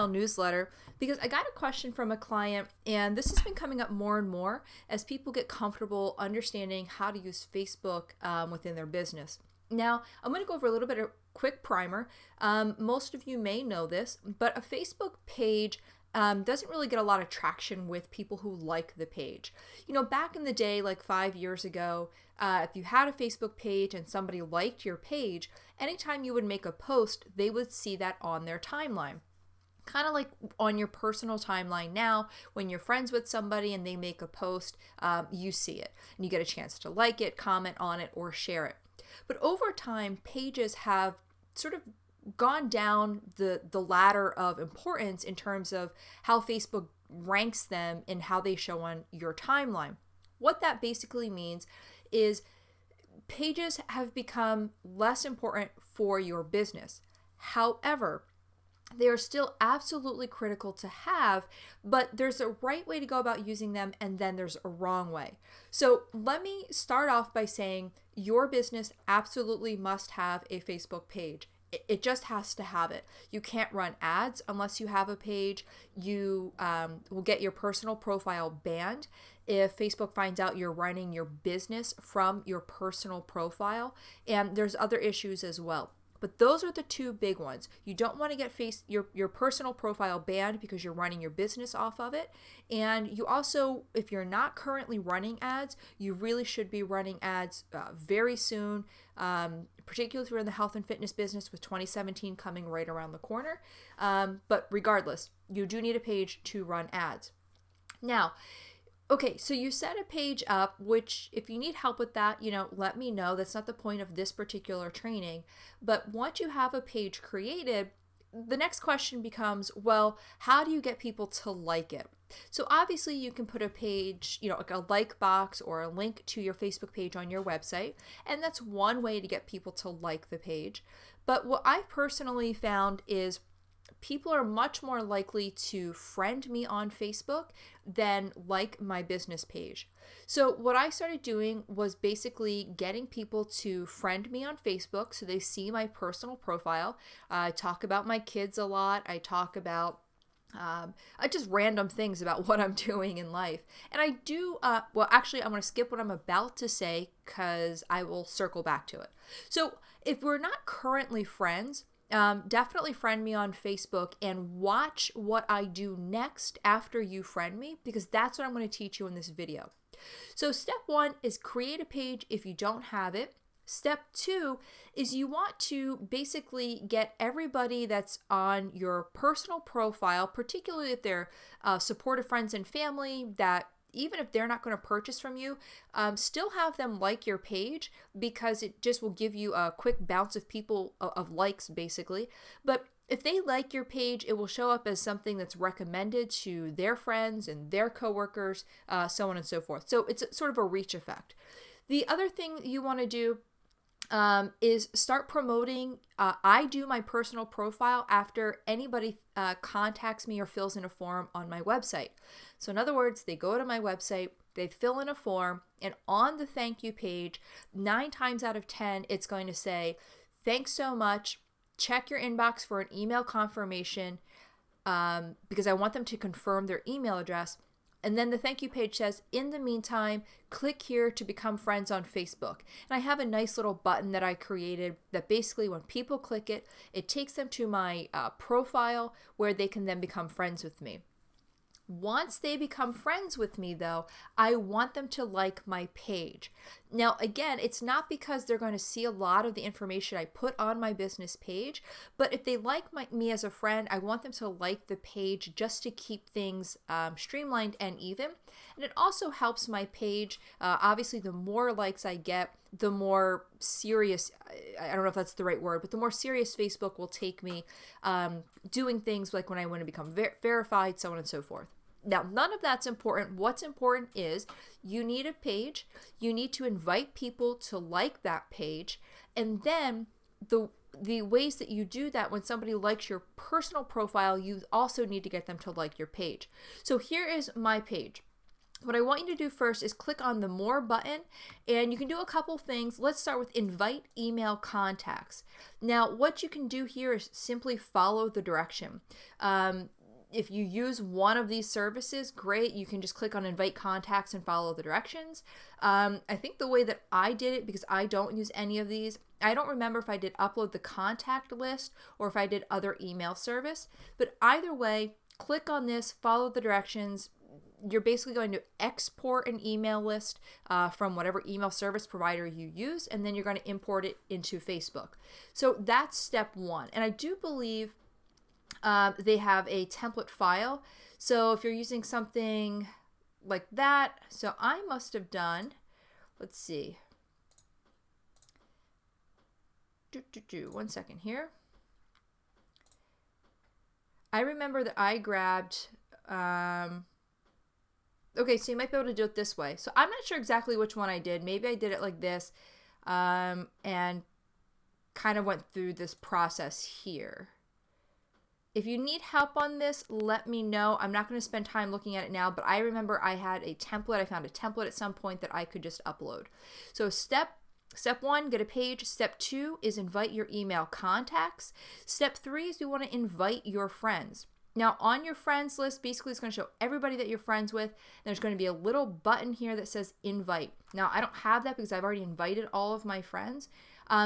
Newsletter because I got a question from a client, and this has been coming up more and more as people get comfortable understanding how to use Facebook within their business. Now, I'm going to go over a little bit of quick primer. Most of you may know this, but a Facebook page doesn't really get a lot of traction with people who like the page. You know, back in the day, like 5 years ago, if you had a Facebook page and somebody liked your page, anytime you would make a post, they would see that on their timeline. Kind of like on your personal timeline now, when you're friends with somebody and they make a post, you see it and you get a chance to like it, comment on it, or share it. But over time, pages have sort of gone down the ladder of importance in terms of how Facebook ranks them and how they show on your timeline. What that basically means is pages have become less important for your business. However, they are still absolutely critical to have, but there's a right way to go about using them, and then there's a wrong way. So let me start off by saying your business absolutely must have a Facebook page. It just has to have it. You can't run ads unless you have a page. You will get your personal profile banned if Facebook finds out you're running your business from your personal profile, and there's other issues as well. But those are the two big ones. You don't want to get your personal profile banned because you're running your business off of it. And you also, if you're not currently running ads, you really should be running ads very soon, particularly if you're in the health and fitness business with 2017 coming right around the corner. But regardless, you do need a page to run ads. Now, okay, so you set a page up, which if you need help with that, let me know. That's not the point of this particular training. But once you have a page created, the next question becomes, well, how do you get people to like it? So obviously you can put a page, like a like box or a link to your Facebook page on your website. And that's one way to get people to like the page. But what I personally found is people are much more likely to friend me on Facebook than like my business page. So what I started doing was basically getting people to friend me on Facebook so they see my personal profile. I talk about my kids a lot. I talk about just random things about what I'm doing in life. And I do, actually, I'm going to skip what I'm about to say because I will circle back to it. So if we're not currently friends, definitely friend me on Facebook and watch what I do next after you friend me, because that's what I'm going to teach you in this video. So step 1 is create a page if you don't have it. Step 2 is you want to basically get everybody that's on your personal profile, particularly if they're supportive friends and family, that even if they're not going to purchase from you, still have them like your page, because it just will give you a quick bounce of people, of likes basically. But if they like your page, it will show up as something that's recommended to their friends and their coworkers, so on and so forth. So it's sort of a reach effect. The other thing you want to do is start promoting. I do my personal profile after anybody contacts me or fills in a form on my website. So in other words, they go to my website, they fill in a form, and on the thank you page, 9 times out of 10, it's going to say, thanks so much. Check your inbox for an email confirmation, because I want them to confirm their email address. And then the thank you page says, in the meantime, click here to become friends on Facebook. And I have a nice little button that I created that basically when people click it, it takes them to my profile where they can then become friends with me. Once they become friends with me, though, I want them to like my page. Now, again, it's not because they're going to see a lot of the information I put on my business page, but if they like me as a friend, I want them to like the page just to keep things streamlined and even. And it also helps my page. Obviously, the more likes I get, the more serious, I don't know if that's the right word, but the more serious Facebook will take me doing things like when I want to become verified, so on and so forth. Now, none of that's important. What's important is you need a page. You need to invite people to like that page. And then the ways that you do that, when somebody likes your personal profile, you also need to get them to like your page. So here is my page. what I want you to do first is click on the More button, and you can do a couple things. Let's start with Invite Email Contacts. Now, what you can do here is simply follow the direction. If you use one of these services, great. You can just click on Invite Contacts and follow the directions. I think the way that I did it, because I don't use any of these, I don't remember if I did upload the contact list or if I did other email service, but either way, click on this, follow the directions. You're basically going to export an email list from whatever email service provider you use, and then you're going to import it into Facebook. So that's step one. And I do believe they have a template file. So if you're using something like that, so I must have done, let's see. 1 second here. I remember that I grabbed, okay, so you might be able to do it this way. So I'm not sure exactly which one I did. Maybe I did it like this, and kind of went through this process here. If you need help on this, let me know. I'm not going to spend time looking at it now, but I remember I had a template. I found a template at some point that I could just upload. So step one, get a page. Step 2 is invite your email contacts. Step 3 is you want to invite your friends. Now, on your friends list, basically it's going to show everybody that you're friends with. There's going to be a little button here that says invite. Now, I don't have that because I've already invited all of my friends.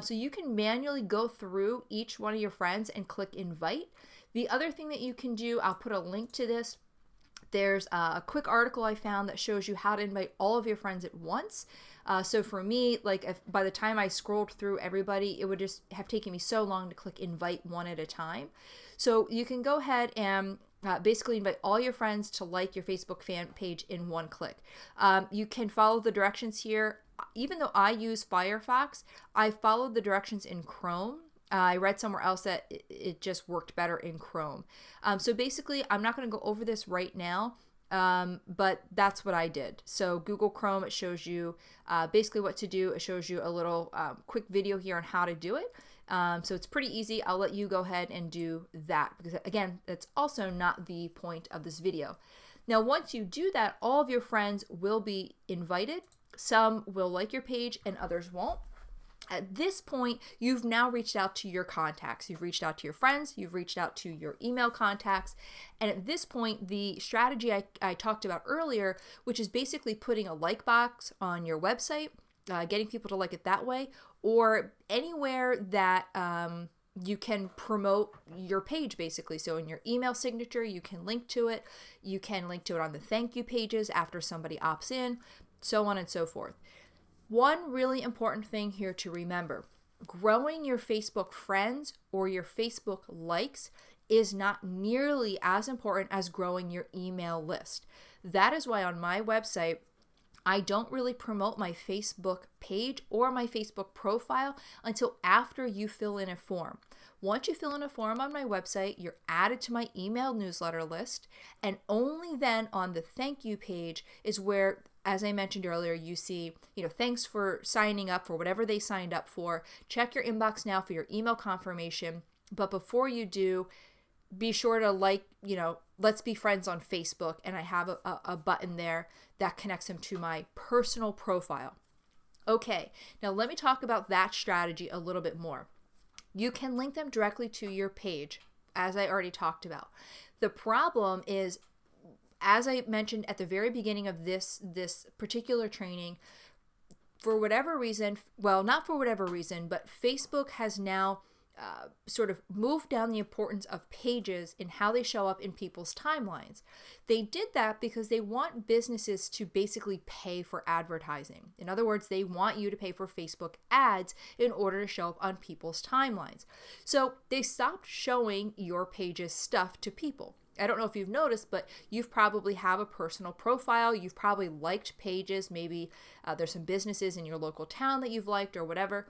So you can manually go through each one of your friends and click invite. The other thing that you can do, I'll put a link to this. There's a quick article I found that shows you how to invite all of your friends at once. So for me, like if by the time I scrolled through everybody, it would just have taken me so long to click invite one at a time. So you can go ahead and basically invite all your friends to like your Facebook fan page in one click. You can follow the directions here. Even though I use Firefox, I followed the directions in Chrome. I read somewhere else that it just worked better in Chrome. So basically, I'm not going to go over this right now, but that's what I did. So Google Chrome, it shows you basically what to do. It shows you a little quick video here on how to do it. So it's pretty easy. I'll let you go ahead and do that because, again, that's also not the point of this video. Now, once you do that, all of your friends will be invited. Some will like your page and others won't. At this point, you've now reached out to your contacts. You've reached out to your friends. You've reached out to your email contacts. And at this point, the strategy I talked about earlier, which is basically putting a like box on your website, getting people to like it that way, or anywhere that you can promote your page, basically. So in your email signature, you can link to it. You can link to it on the thank you pages after somebody opts in, so on and so forth. One really important thing here to remember, growing your Facebook friends or your Facebook likes is not nearly as important as growing your email list. That is why on my website, I don't really promote my Facebook page or my Facebook profile until after you fill in a form. Once you fill in a form on my website, you're added to my email newsletter list, and only then on the thank you page is where, as I mentioned earlier, you see, thanks for signing up for whatever they signed up for. Check your inbox now for your email confirmation. But before you do, be sure to like, let's be friends on Facebook. And I have a button there that connects them to my personal profile. Okay, now let me talk about that strategy a little bit more. You can link them directly to your page, as I already talked about. The problem is, as I mentioned at the very beginning of this particular training, for whatever reason, well, not for whatever reason, but Facebook has now sort of moved down the importance of pages in how they show up in people's timelines. They did that because they want businesses to basically pay for advertising. In other words, they want you to pay for Facebook ads in order to show up on people's timelines. So they stopped showing your page's stuff to people. I don't know if you've noticed, but you've probably have a personal profile. You've probably liked pages. Maybe there's some businesses in your local town that you've liked or whatever.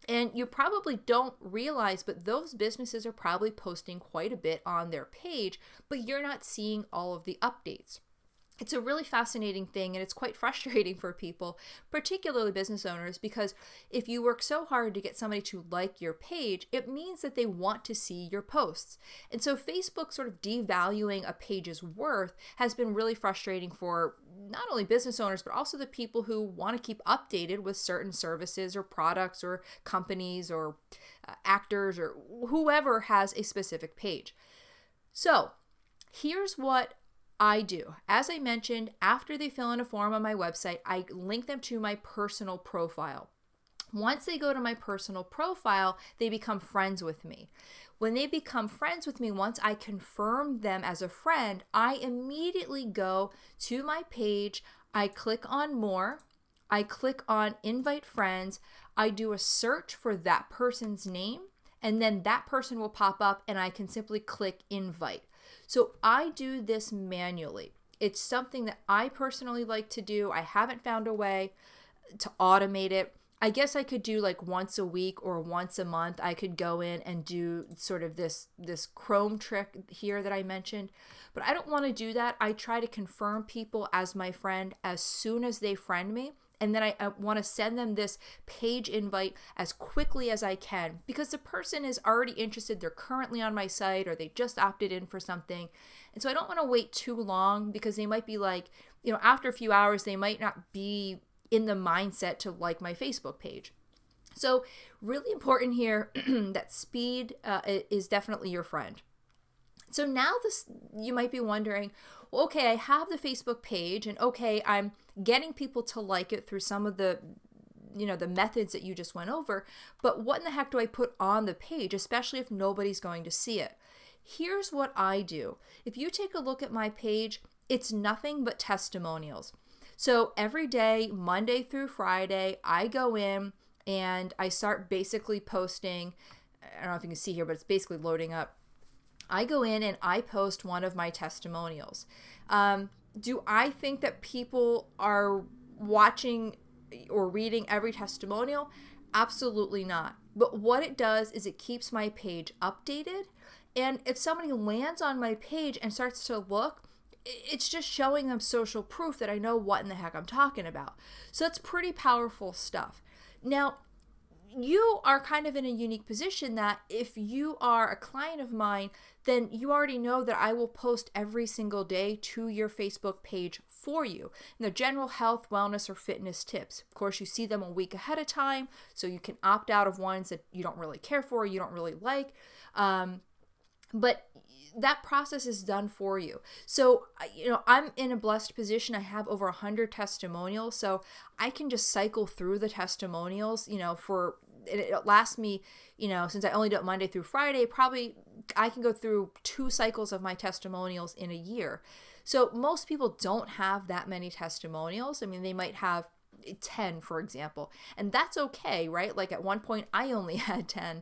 And you probably don't realize, but those businesses are probably posting quite a bit on their page, but you're not seeing all of the updates. It's a really fascinating thing, and it's quite frustrating for people, particularly business owners, because if you work so hard to get somebody to like your page, it means that they want to see your posts. And so Facebook sort of devaluing a page's worth has been really frustrating for not only business owners, but also the people who want to keep updated with certain services or products or companies or actors or whoever has a specific page. So here's what I do. As I mentioned, after they fill in a form on my website, I link them to my personal profile. Once they go to my personal profile, they become friends with me. When they become friends with me, once I confirm them as a friend, I immediately go to my page. I click on more. I click on invite friends. I do a search for that person's name, and then that person will pop up and I can simply click invite. So I do this manually. It's something that I personally like to do. I haven't found a way to automate it. I guess I could do like once a week or once a month. I could go in and do sort of this Chrome trick here that I mentioned, but I don't want to do that. I try to confirm people as my friend as soon as they friend me. And then I want to send them this page invite as quickly as I can, because the person is already interested. They're currently on my site or they just opted in for something. And so I don't want to wait too long, because they might be like, after a few hours, they might not be in the mindset to like my Facebook page. So really important here that speed is definitely your friend. So now you might be wondering, well, okay, I have the Facebook page, and okay, I'm getting people to like it through some of the methods that you just went over, but what in the heck do I put on the page, especially if nobody's going to see it? Here's what I do. If you take a look at my page, it's nothing but testimonials. So every day, Monday through Friday, I go in and I start basically posting. I don't know if you can see here, but it's basically loading up. I go in and I post one of my testimonials. Do I think that people are watching or reading every testimonial? Absolutely not. But what it does is it keeps my page updated. And if somebody lands on my page and starts to look, it's just showing them social proof that I know what in the heck I'm talking about. So that's pretty powerful stuff. Now, you are kind of in a unique position that if you are a client of mine, then you already know that I will post every single day to your Facebook page for you. And they're general health, wellness, or fitness tips. Of course, you see them a week ahead of time, so you can opt out of ones that you don't really care for, you don't really like. But that process is done for you. So, I'm in a blessed position. I have over 100 testimonials, so I can just cycle through the testimonials, it lasts me, since I only do it Monday through Friday, probably I can go through 2 cycles of my testimonials in a year. So most people don't have that many testimonials. I mean, they might have 10, for example, and that's okay, right? Like at one point I only had 10.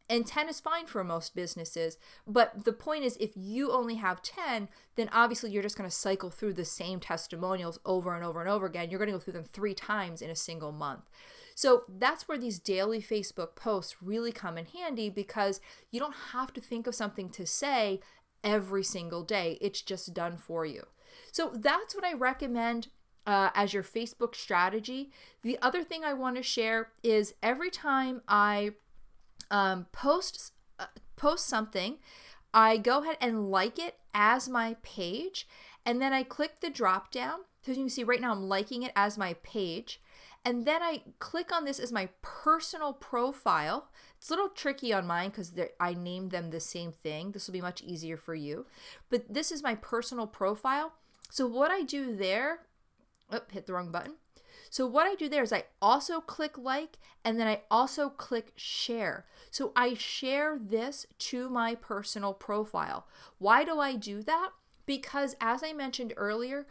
And 10 is fine for most businesses. But the point is, if you only have 10, then obviously you're just going to cycle through the same testimonials over and over and over again. You're going to go through them 3 times in a single month. So that's where these daily Facebook posts really come in handy, because you don't have to think of something to say every single day. It's just done for you. So that's what I recommend as your Facebook strategy. The other thing I want to share is every time I post something, I go ahead and like it as my page, and then I click the drop down. So you can see right now I'm liking it as my page, and then I click on this as my personal profile. It's a little tricky on mine because I named them the same thing. This will be much easier for you, but this is my personal profile. So what I do there, hit the wrong button. So what I do there is I also click like, and then I also click share. So I share this to my personal profile. Why do I do that? Because as I mentioned earlier,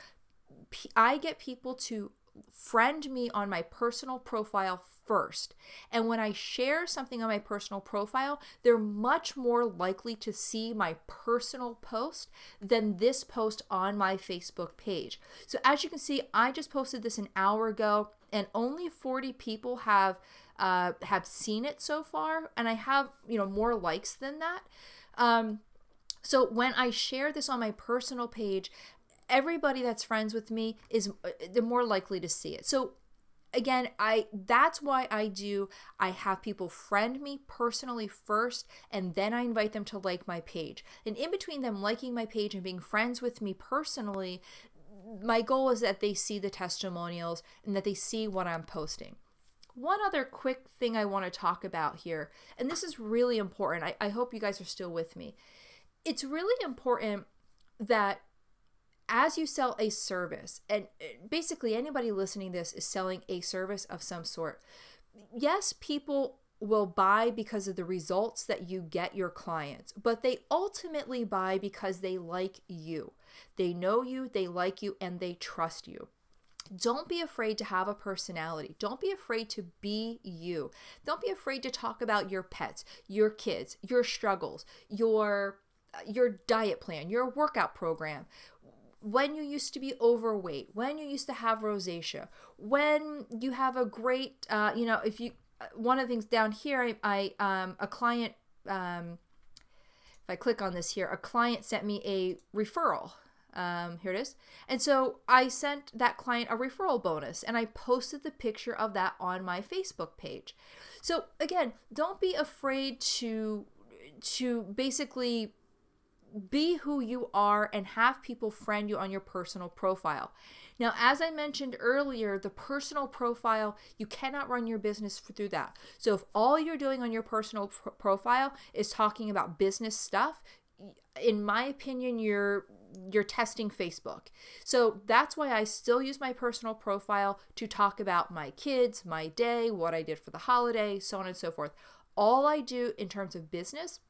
I get people to friend me on my personal profile first. And when I share something on my personal profile, they're much more likely to see my personal post than this post on my Facebook page. So as you can see, I just posted this an hour ago, and only 40 people have seen it so far, and I have more likes than that. So when I share this on my personal page, everybody that's friends with me they're more likely to see it. So again, that's why I have people friend me personally first, and then I invite them to like my page. And in between them liking my page and being friends with me personally, my goal is that they see the testimonials and that they see what I'm posting. One other quick thing I want to talk about here, and this is really important. I hope you guys are still with me. It's really important that as you sell a service, and basically anybody listening to this is selling a service of some sort. Yes, people will buy because of the results that you get your clients, but they ultimately buy because they like you. They know you, they like you, and they trust you. Don't be afraid to have a personality. Don't be afraid to be you. Don't be afraid to talk about your pets, your kids, your struggles, your diet plan, your workout program, when you used to be overweight, when you used to have rosacea, when you have a great, if you, one of the things down here, a client, if I click on this here, a client sent me a referral. Here it is. And so I sent that client a referral bonus and I posted the picture of that on my Facebook page. So again, don't be afraid to basically be who you are and have people friend you on your personal profile. Now, as I mentioned earlier, the personal profile, you cannot run your business through that. So if all you're doing on your personal profile is talking about business stuff, in my opinion, you're testing Facebook. So that's why I still use my personal profile to talk about my kids, my day, what I did for the holiday, so on and so forth. All I do in terms of business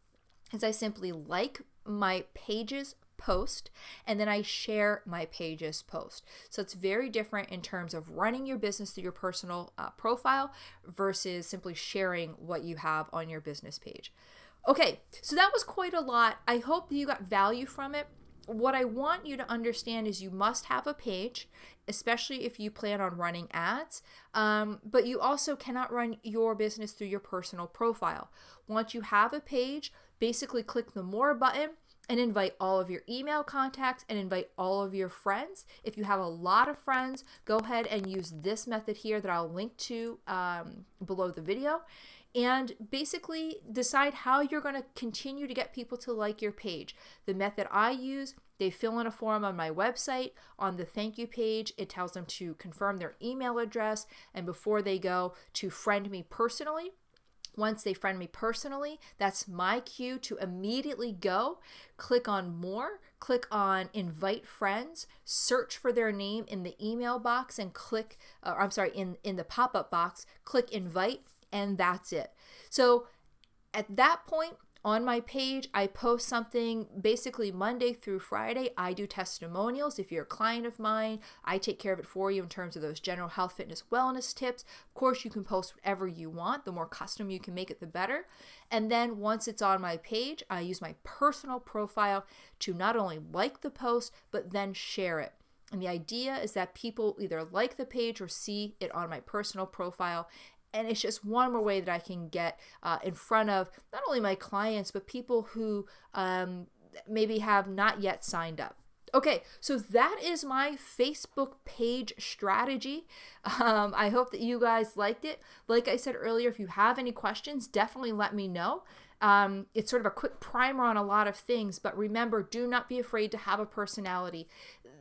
is I simply like my pages post and then I share my pages post. So it's very different in terms of running your business through your personal profile versus simply sharing what you have on your business page. Okay, so that was quite a lot. I hope you got value from it. What I want you to understand is you must have a page, especially if you plan on running ads, but you also cannot run your business through your personal profile. Once you have a page, basically click the More button and invite all of your email contacts and invite all of your friends. If you have a lot of friends, go ahead and use this method here that I'll link to below the video. And basically decide how you're going to continue to get people to like your page. The method I use, they fill in a form on my website. On the thank you page, it tells them to confirm their email address and before they go to friend me personally. Once they friend me personally, that's my cue to immediately go, click on More, click on Invite Friends, search for their name in the email box and click, in the pop-up box, click Invite, and that's it. So at that point on my page, I post something basically Monday through Friday. I do testimonials. If you're a client of mine, I take care of it for you in terms of those general health, fitness, wellness tips. Of course, you can post whatever you want. The more custom you can make it, the better. And then once it's on my page, I use my personal profile to not only like the post, but then share it. And the idea is that people either like the page or see it on my personal profile. And it's just one more way that I can get in front of not only my clients, but people who maybe have not yet signed up. Okay, so that is my Facebook page strategy. I hope that you guys liked it. Like I said earlier, if you have any questions, definitely let me know. It's sort of a quick primer on a lot of things, but remember, do not be afraid to have a personality.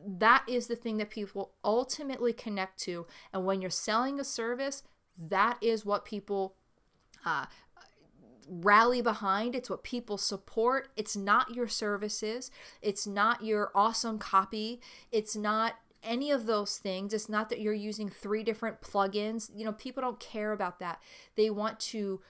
That is the thing that people ultimately connect to. And when you're selling a service, that is what people rally behind. It's what people support. It's not your services. It's not your awesome copy. It's not any of those things. It's not that you're using 3 different plugins. People don't care about that. They want to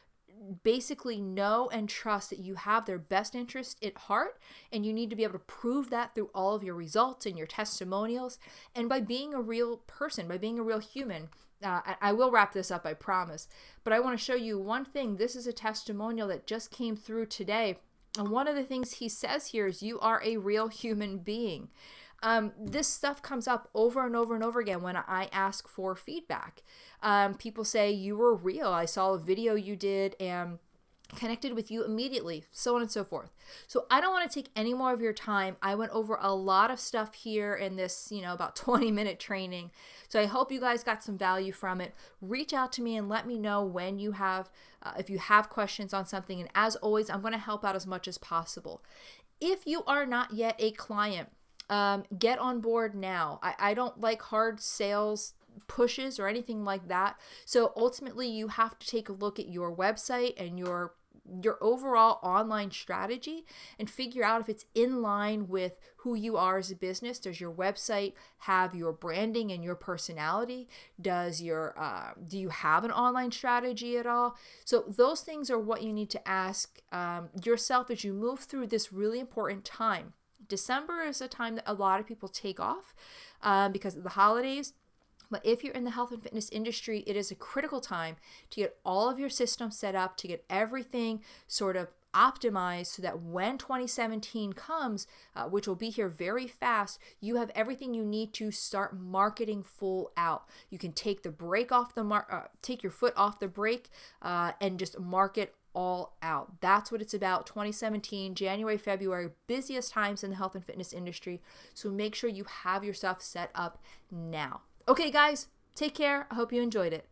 basically know and trust that you have their best interest at heart, and you need to be able to prove that through all of your results and your testimonials and by being a real person, by being a real human. I will wrap this up, I promise, but I want to show you one thing. This is a testimonial that just came through today, and one of the things he says here is you are a real human being. This stuff comes up over and over and over again when I ask for feedback. People say, you were real. I saw a video you did and connected with you immediately, so on and so forth. So I don't want to take any more of your time. I went over a lot of stuff here in this, about 20-minute training. So I hope you guys got some value from it. Reach out to me and let me know when you have, if you have questions on something. And as always, I'm going to help out as much as possible. If you are not yet a client Get on board now. I don't like hard sales pushes or anything like that. So ultimately you have to take a look at your website and your overall online strategy and figure out if it's in line with who you are as a business. Does your website have your branding and your personality? Do you have an online strategy at all? So those things are what you need to ask yourself as you move through this really important time. December is a time that a lot of people take off because of the holidays. But if you're in the health and fitness industry, it is a critical time to get all of your systems set up, to get everything sort of optimized so that when 2017 comes, which will be here very fast, you have everything you need to start marketing full out. You can take the brake off take your foot off the brake and just market all out. That's what it's about. 2017, January, February, busiest times in the health and fitness industry. So make sure you have yourself set up now. Okay, guys, take care. I hope you enjoyed it.